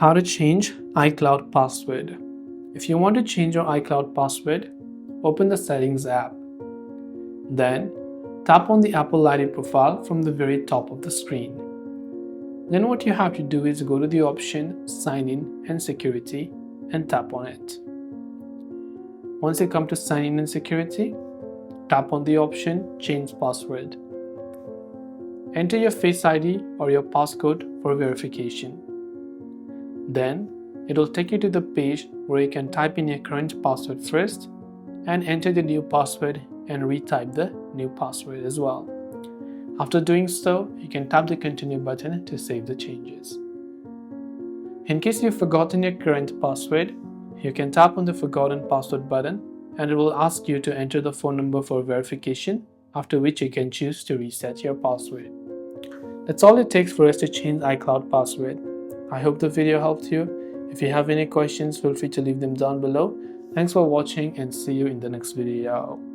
How to change iCloud password. If you want to change your iCloud password, open the Settings app. Then, tap on the Apple ID profile from the very top of the screen. Then what you have to do is go to the option Sign In and Security and tap on it. Once you come to Sign In and Security, tap on the option Change Password. Enter your Face ID or your passcode for verification. Then, it will take you to the page where you can type in your current password first and enter the new password and retype the new password as well. After doing so, you can tap the Continue button to save the changes. In case you've forgotten your current password, you can tap on the Forgotten Password button and it will ask you to enter the phone number for verification, after which you can choose to reset your password. That's all it takes for us to change iCloud password. I hope the video helped you. If you have any questions, feel free to leave them down below. Thanks for watching and see you in the next video.